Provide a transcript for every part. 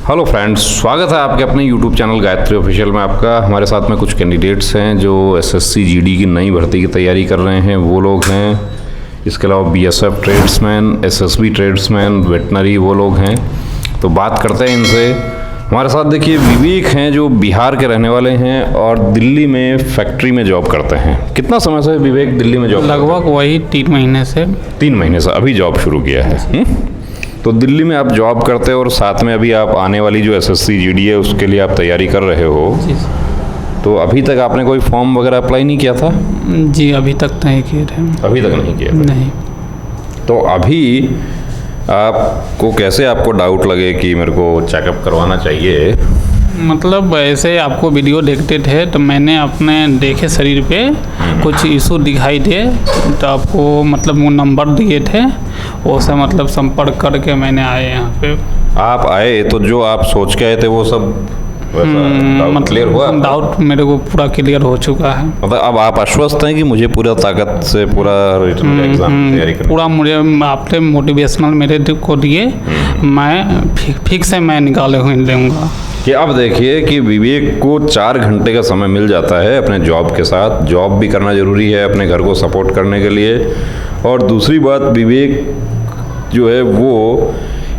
Hello friends, स्वागत है आपके अपने यूट्यूब चैनल गायत्री ऑफिशियल में आपका। हमारे साथ में कुछ कैंडिडेट्स हैं जो एसएससी जीडी की नई भर्ती की तैयारी कर रहे हैं, वो लोग हैं। इसके अलावा BSF tradesman, SSB tradesman, veterinary वो लोग हैं। तो बात करते हैं इनसे। हमारे साथ देखिए विवेक हैं जो बिहार के रहने वाले हैं और दिल्ली में फैक्ट्री में जॉब करते हैं। कितना समय से विवेक दिल्ली में जॉब? लगभग वही 3 महीने से। 3 महीने से अभी जॉब शुरू किया है। तो दिल्ली में आप जॉब करते हो और साथ में अभी आप आने वाली जो एसएससी जीडी है उसके लिए आप तैयारी कर रहे हो। तो अभी तक आपने कोई फॉर्म वगैरह अप्लाई नहीं किया था? जी अभी तक नहीं किए थे। अभी तक नहीं किया? नहीं। तो अभी आपको कैसे आपको डाउट लगे कि मेरे को चेकअप करवाना चाहिए? मतलब ऐसे आपको वीडियो देखते थे तो मैंने अपने देखे शरीर पे कुछ इशू दिखाई दे तो आपको मतलब वो नंबर दिए थे, उससे मतलब संपर्क करके मैंने आए यहाँ पे। आप आए तो जो आप सोच के आए थे वो सब डाउट क्लियर हुआ? डाउट मेरे को पूरा क्लियर हो चुका है। मतलब अब आप आश्वस्त हैं कि मुझे पूरा ताकत से पूरा रिटन एग्जाम तैयारी करनी? पूरा मुझे आपने मोटिवेशनल मेरे को दिए, मैं फिक्स है, मैं निकाले हुए दूँगा। कि अब देखिए कि विवेक को 4 घंटे का समय मिल जाता है अपने जॉब के साथ। जॉब भी करना ज़रूरी है अपने घर को सपोर्ट करने के लिए। और दूसरी बात, विवेक जो है वो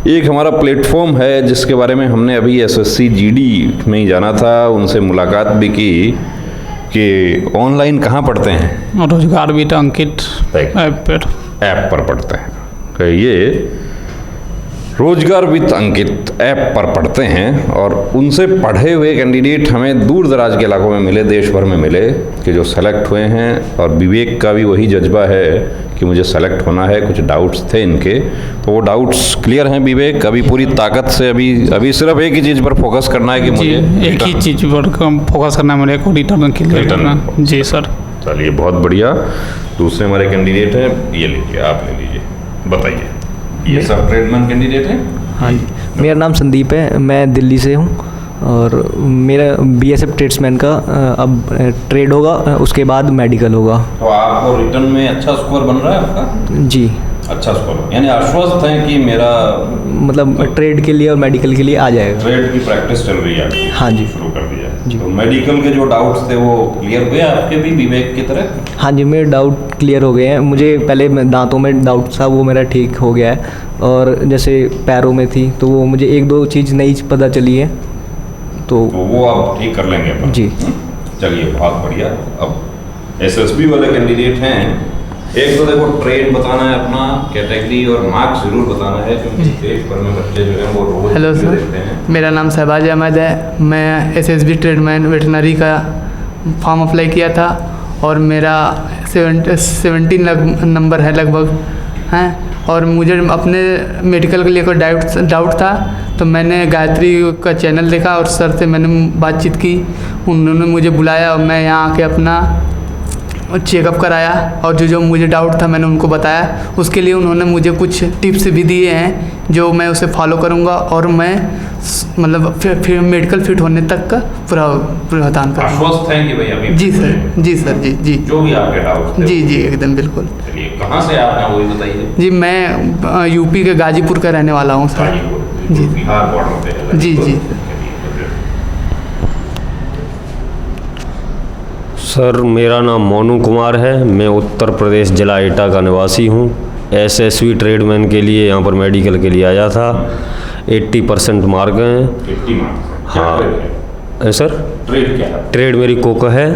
एक हमारा प्लेटफॉर्म है जिसके बारे में हमने अभी एसएससी जीडी में ही जाना था, उनसे मुलाकात भी की कि ऑनलाइन कहाँ पढ़ते हैं? रोजगार विद अंकित ऐप पर पढ़ते हैं। तो ये रोजगार विद अंकित ऐप पर पढ़ते हैं और उनसे पढ़े हुए कैंडिडेट हमें दूर दराज के इलाकों में मिले, देश भर में मिले कि जो सेलेक्ट हुए हैं। और विवेक का भी वही जज्बा है कि मुझे सेलेक्ट होना है। कुछ डाउट्स थे इनके, तो वो डाउट्स क्लियर हैं विवेक। अभी पूरी ताकत से अभी सिर्फ एक ही चीज़ पर फोकस करना है कि मुझे एक ही चीज़ पर फोकस करना है, मेरे को रिटर्न क्लियर करना। जी सर। चलिए बहुत बढ़िया। दूसरे हमारे कैंडिडेट हैं, ये लीजिए, आप ले लीजिए, बताइए। ये सब ट्रेडमैन कैंडिडेट हैं? हाँ जी, मेरा नाम संदीप है, मैं दिल्ली से हूँ और मेरा बीएसएफ ट्रेड्समैन का अब ट्रेड होगा, उसके बाद मेडिकल होगा। तो आपको रिटर्न में अच्छा स्कोर बन रहा है आपका? जी अच्छा स्कोर, यानी आश्वस्त हैं कि मेरा मतलब ट्रेड के लिए और मेडिकल के लिए आ जाएगा। ट्रेड की प्रैक्टिस चल रही है? हाँ जी, शुरू कर दिया जी। तो मेडिकल के जो डाउट्स थे वो क्लियर हुए आपके भी विवेक की तरह? हाँ जी, मेरे डाउट क्लियर हो गए हैं। मुझे पहले दांतों में डाउट था, वो मेरा ठीक हो गया है। और जैसे पैरों में थी तो वो मुझे 1-2 चीज़ नई पता चली है, तो वो आप ठीक कर लेंगे अपन। जी चलिए बहुत बढ़िया। अब एसएसबी वाले कैंडिडेट हैं, एक तो देखो ट्रेड बताना है अपना, कैटेगरी और मार्क्स जरूर बताना है क्योंकि देश भर में बच्चे जो हैं वो रोज हेलो सर, देखते हैं। मेरा नाम शहबाज अहमद है। मैं एसएसबी ट्रेडमैन वेटनरी का फॉर्म अप्लाई किया था और मेरा 17 नंबर है लगभग हैं। और मुझे अपने मेडिकल को लेकर डाउट था तो मैंने गायत्री का चैनल देखा और सर से मैंने बातचीत की। उन्होंने मुझे बुलाया और मैं यहाँ आके अपना चेकअप कराया और जो मुझे डाउट था मैंने उनको बताया। उसके लिए उन्होंने मुझे कुछ टिप्स भी दिए हैं जो मैं उसे फॉलो करूँगा और मैं मतलब फिर मेडिकल फिट होने तक का पूरा प्रावधान करूँगा। आश्वस्त हैं कि भाई अभी? जी सर, जी सर, जी जो भी आपके डाउट थे? जी एकदम बिल्कुल। चलिए कहाँ से आप हैं वो भी बताइए। जी मैं यूपी के गाजीपुर का रहने वाला हूँ सर। जी, बिहार बॉर्डर पे? जी। सर मेरा नाम मोनू कुमार है, मैं उत्तर प्रदेश जिला एटा का निवासी हूँ। एसएसवी ट्रेडमैन के लिए यहाँ पर मेडिकल के लिए आया था। 80% मार्क हैं। 80 मार्क्स? हाँ सर। ट्रेड क्या है? ट्रेड मेरी कुक है।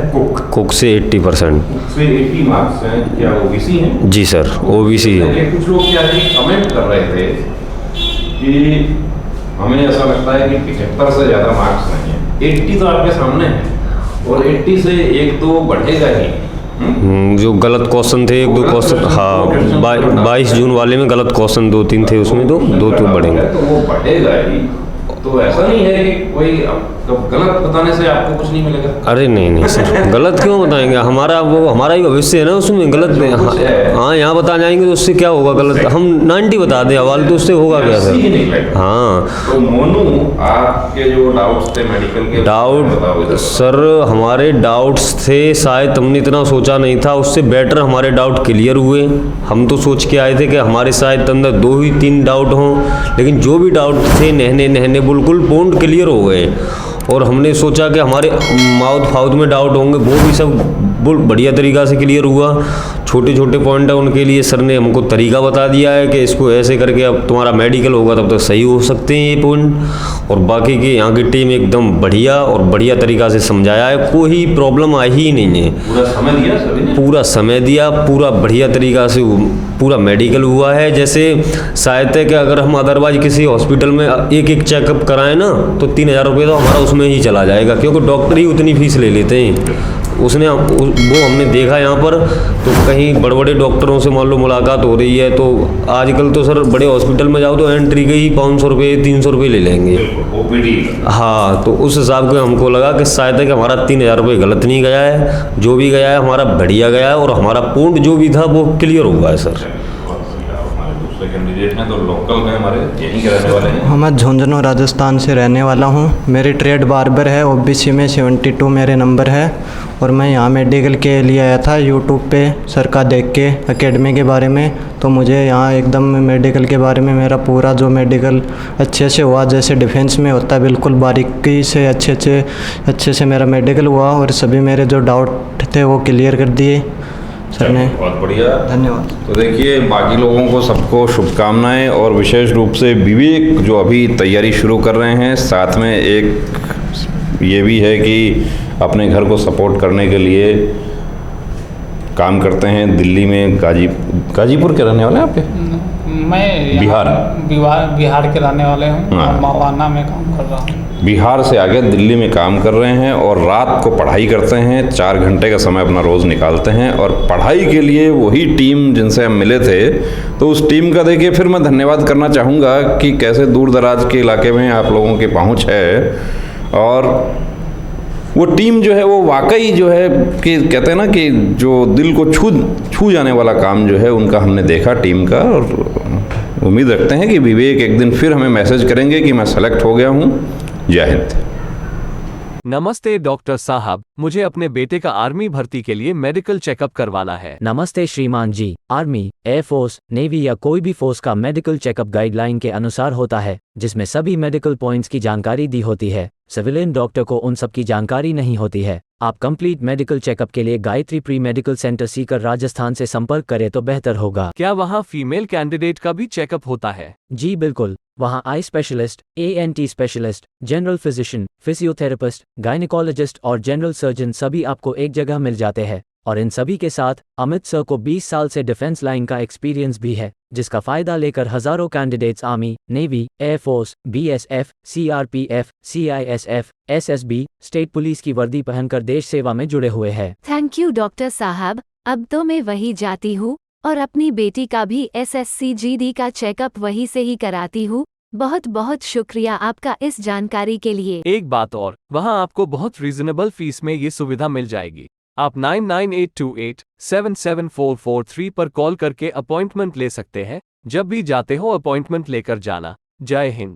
कुक से 80%। से 80 मार्क्स हैं। क्या ओबीसी हैं? जी सर, ओबीसी है। कुछ लोग क्या कमेंट कर रहे थे कि हमें ऐसा लगता है कि 75 से ज़्यादा मार्क्स नहीं है। 80 तो आपके सामने है और 80 से 1-2 बढ़ेगा ही। जो गलत क्वेश्चन थे 1-2 क्वेश्चन, हाँ 22 जून वाले में गलत क्वेश्चन 2-3 थे, उसमें 2 तो बढ़ेंगे। तो वो बढ़ेगा ही। तो ऐसा नहीं है कि कोई गलत बताने से आपको कुछ नहीं मिलेगा? अरे नहीं सर, गलत क्यों बताएंगे? हमारा ही भविष्य है ना उसमें। गलत हाँ यहाँ बता जाएंगे तो उससे क्या होगा? गलत हम 90 बता दें हवाले तो उससे होगा क्या सर? हाँ तो मोनू आपके जो डाउट्स थे मेडिकल के? डाउट सर हमारे डाउट्स थे, शायद हमने इतना सोचा नहीं था, उससे बेटर हमारे डाउट क्लियर हुए। हम तो सोच के आए थे कि हमारे शायद अंदर 2 ही 3 डाउट हों, लेकिन जो भी डाउट थे नहने बिल्कुल पॉइंट क्लियर हो गए। और हमने सोचा कि हमारे माउथ फाउथ में डाउट होंगे, वो भी सब बढ़िया तरीक़ा से क्लियर हुआ। छोटे छोटे पॉइंट है उनके लिए सर ने हमको तरीका बता दिया है कि इसको ऐसे करके अब तुम्हारा मेडिकल होगा तब तक सही हो सकते हैं ये पॉइंट। और बाकी की यहाँ की टीम एकदम बढ़िया और बढ़िया तरीक़ा से समझाया है, कोई प्रॉब्लम आई ही नहीं है। पूरा समय दिया सभी ने? पूरा समय दिया, पूरा बढ़िया तरीक़ा से पूरा मेडिकल हुआ है। जैसे शायद है कि अगर हम अदरवाइज किसी हॉस्पिटल में एक चेकअप कराएं ना तो 3,000 रुपये तो हमारा उसमें ही चला जाएगा, क्योंकि डॉक्टर ही उतनी फीस ले लेते हैं। उसने वो हमने देखा यहाँ पर, तो कहीं बड़े बड़े डॉक्टरों से मान लो मुलाकात हो रही है तो आजकल तो सर बड़े हॉस्पिटल में जाओ तो एंट्री के ही 500 रुपये 300 रुपये ले लेंगे। ओपीडी। हाँ, तो उस हिसाब से हमको लगा कि शायद है कि हमारा 3,000 रुपये गलत नहीं गया है, जो भी गया है हमारा बढ़िया गया है और हमारा पॉइंट जो भी था वो क्लियर हुआ है सर। हमारे दूसरे कैंडिडेट हैं तो लोकल में हमारे यहीं के रहने वाले हैं। मैं झुंझुनू राजस्थान से रहने वाला हूँ। मेरी ट्रेड बार्बर है, ओबीसी में 72 मेरे नंबर है। और मैं यहाँ मेडिकल के लिए आया था यूट्यूब पे सर का देख के एकेडमी के बारे में, तो मुझे यहाँ एकदम मेडिकल के बारे में मेरा पूरा जो मेडिकल अच्छे से हुआ, जैसे डिफेंस में होता है बिल्कुल बारीकी से अच्छे से मेरा मेडिकल हुआ और सभी मेरे जो डाउट थे वो क्लियर कर दिए सर ने। बहुत बढ़िया, धन्यवाद। तो देखिए बाकी लोगों को सबको शुभकामनाएं, और विशेष रूप से विवेक जो अभी तैयारी शुरू कर रहे हैं, साथ में एक ये भी है कि अपने घर को सपोर्ट करने के लिए काम करते हैं दिल्ली में। गाजीपुर के रहने वाले हैं आपके? मैं बिहार के रहने वाले हूँ। हाँ। मवाना में काम कर रहा हूँ। बिहार से आगे दिल्ली में काम कर रहे हैं और रात को पढ़ाई करते हैं। 4 घंटे का समय अपना रोज़ निकालते हैं और पढ़ाई के लिए वही टीम जिनसे हम मिले थे, तो उस टीम का देखिए फिर मैं धन्यवाद करना चाहूँगा कि कैसे दूर दराज के इलाके में आप लोगों की पहुँच है। और वो टीम जो है वो वाकई जो है कि कहते हैं ना कि जो दिल को छू जाने वाला काम जो है उनका हमने देखा टीम का। और उम्मीद रखते हैं कि विवेक एक दिन फिर हमें मैसेज करेंगे कि मैं सेलेक्ट हो गया हूँ। जय हिंद। नमस्ते डॉक्टर साहब, मुझे अपने बेटे का आर्मी भर्ती के लिए मेडिकल चेकअप करवाना है। नमस्ते श्रीमान जी। आर्मी, एयरफोर्स, नेवी या कोई भी फोर्स का मेडिकल चेकअप गाइडलाइन के अनुसार होता है, जिसमें सभी मेडिकल पॉइंट्स की जानकारी दी होती है। सिविलियन डॉक्टर को उन सब की जानकारी नहीं होती है। आप कंप्लीट मेडिकल चेकअप के लिए Gayatri pre medical centre Sikar Rajasthan से संपर्क करें तो बेहतर होगा। क्या वहाँ फीमेल कैंडिडेट का भी चेकअप होता है? जी बिल्कुल, वहाँ eye specialist, ANT specialist, general physician, physiotherapist, gynaecologist और जनरल सर्जन सभी आपको एक जगह मिल जाते हैं। और इन सभी के साथ अमित सर को 20 साल से डिफेंस लाइन का एक्सपीरियंस भी है, जिसका फायदा लेकर हजारों candidates army, navy, air force, BSF, CRPF, CISF, SSB, state police की वर्दी पहनकर देश सेवा में जुड़े हुए हैं। थैंक यू डॉक्टर साहब। अब तो मैं वही जाती हूँ और अपनी बेटी का भी SSC GD का चेकअप वहीं से ही कराती हूँ। बहुत बहुत शुक्रिया आपका इस जानकारी के लिए। एक बात और, वहाँ आपको बहुत रीजनेबल फीस में ये सुविधा मिल जाएगी। आप 9982877443 पर कॉल करके अपॉइंटमेंट ले सकते हैं। जब भी जाते हो अपॉइंटमेंट लेकर जाना। जय हिंद।